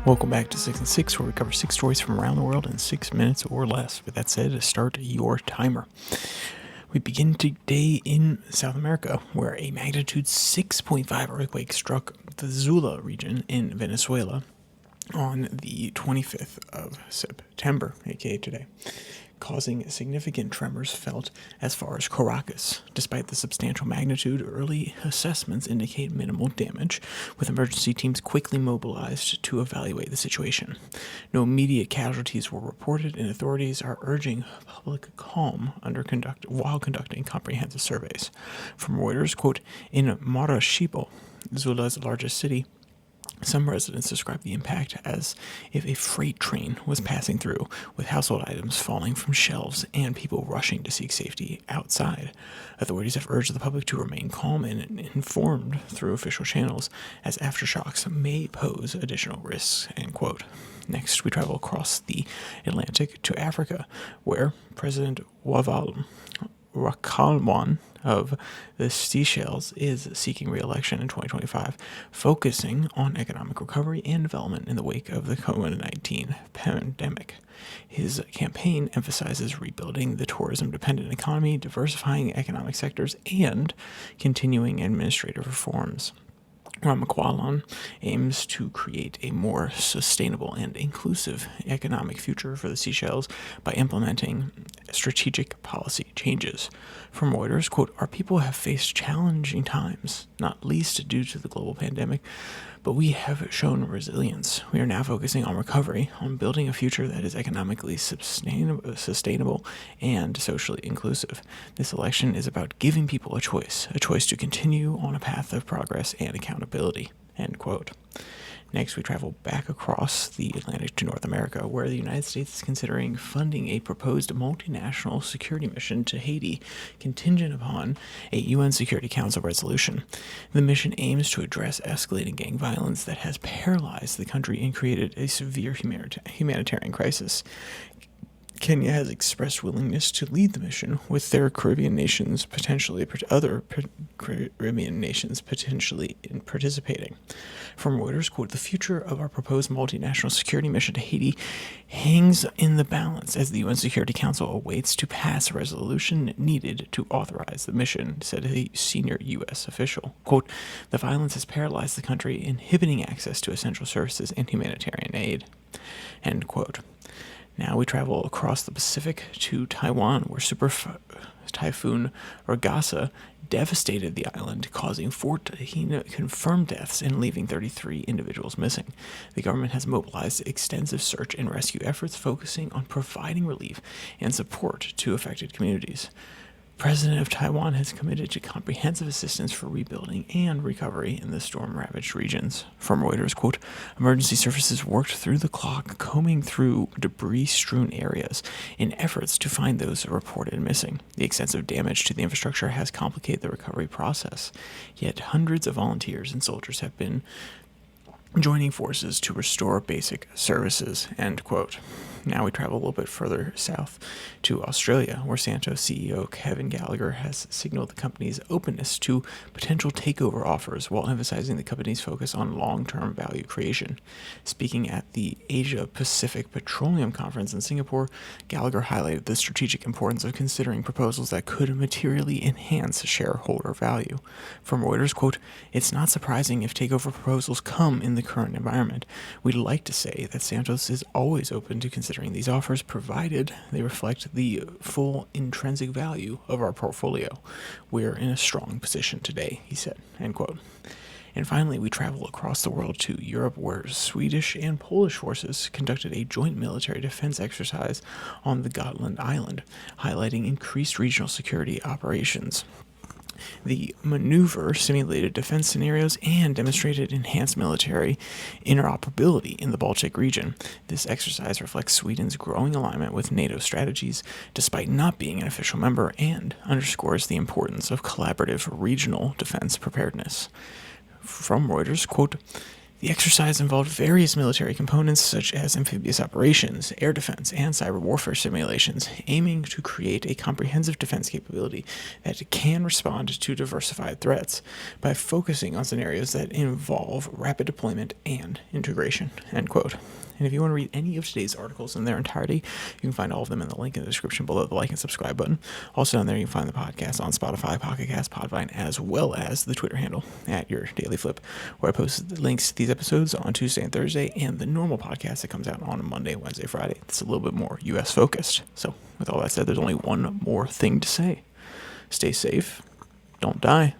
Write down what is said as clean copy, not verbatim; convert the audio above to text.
Welcome back to 6 and 6, where we cover 6 stories from around the world in 6 minutes or less. With that said, start your timer. We begin today in South America, where a magnitude 6.5 earthquake struck the Zula region in Venezuela on the 25th of September, aka today, causing significant tremors felt as far as Caracas. Despite the substantial magnitude, early assessments indicate minimal damage, with emergency teams quickly mobilized to evaluate the situation. No immediate casualties were reported, and authorities are urging public calm while conducting comprehensive surveys. From Reuters, quote, in Maracaibo, Zula's largest city, some residents describe the impact as if a freight train was passing through, with household items falling from shelves and people rushing to seek safety outside. Authorities have urged the public to remain calm and informed through official channels, as aftershocks may pose additional risks, end quote. Next, we travel across the Atlantic to Africa, where President Rakalwan of the Seychelles is seeking re-election in 2025, focusing on economic recovery and development in the wake of the COVID-19 pandemic. His campaign emphasizes rebuilding the tourism-dependent economy, diversifying economic sectors, and continuing administrative reforms. Ramakwalan aims to create a more sustainable and inclusive economic future for the Seychelles by implementing strategic policy changes. From Reuters, quote, our people have faced challenging times, not least due to the global pandemic, but we have shown resilience. We are now focusing on recovery, on building a future that is economically sustainable and socially inclusive. This election is about giving people a choice to continue on a path of progress and accountability, end quote. Next, we travel back across the Atlantic to North America, where the United States is considering funding a proposed multinational security mission to Haiti, contingent upon a UN Security Council resolution. The mission aims to address escalating gang violence that has paralyzed the country and created a severe humanitarian crisis. Kenya has expressed willingness to lead the mission, with other Caribbean nations potentially participating. From Reuters, quote, the future of our proposed multinational security mission to Haiti hangs in the balance as the UN Security Council awaits to pass a resolution needed to authorize the mission, said a senior U.S. official. Quote, the violence has paralyzed the country, inhibiting access to essential services and humanitarian aid, end quote. Now we travel across the Pacific to Taiwan, where Typhoon Ragasa devastated the island, causing 14 confirmed deaths and leaving 33 individuals missing. The government has mobilized extensive search and rescue efforts focusing on providing relief and support to affected communities. President of Taiwan has committed to comprehensive assistance for rebuilding and recovery in the storm-ravaged regions. From Reuters, quote, emergency services worked through the clock, combing through debris-strewn areas in efforts to find those reported missing. The extensive damage to the infrastructure has complicated the recovery process, yet hundreds of volunteers and soldiers have been joining forces to restore basic services, end quote. Now we travel a little bit further south to Australia, where Santos CEO Kevin Gallagher has signaled the company's openness to potential takeover offers while emphasizing the company's focus on long-term value creation. Speaking at the Asia Pacific Petroleum Conference in Singapore, Gallagher highlighted the strategic importance of considering proposals that could materially enhance shareholder value. From Reuters, quote, it's not surprising if takeover proposals come in the current environment. We'd like to say that Santos is always open to considering these offers, provided they reflect the full intrinsic value of our portfolio. We're in a strong position today, he said, end quote. And finally, we travel across the world to Europe, where Swedish and Polish forces conducted a joint military defense exercise on the Gotland Island, highlighting increased regional security operations. The maneuver simulated defense scenarios and demonstrated enhanced military interoperability in the Baltic region. This exercise reflects Sweden's growing alignment with NATO strategies, despite not being an official member, and underscores the importance of collaborative regional defense preparedness. From Reuters, quote, The exercise involved various military components such as amphibious operations, air defense, and cyber warfare simulations, aiming to create a comprehensive defense capability that can respond to diversified threats by focusing on scenarios that involve rapid deployment and integration. End quote. And if you want to read any of today's articles in their entirety, you can find all of them in the link in the description below the like and subscribe button. Also down there, you can find the podcast on Spotify, Pocket Cast, Podvine, as well as the Twitter handle at Your Daily Flip, where I post the links to these episodes on Tuesday and Thursday, and the normal podcast that comes out on Monday, Wednesday, Friday. It's a little bit more U.S. focused. So with all that said, there's only one more thing to say. Stay safe. Don't die.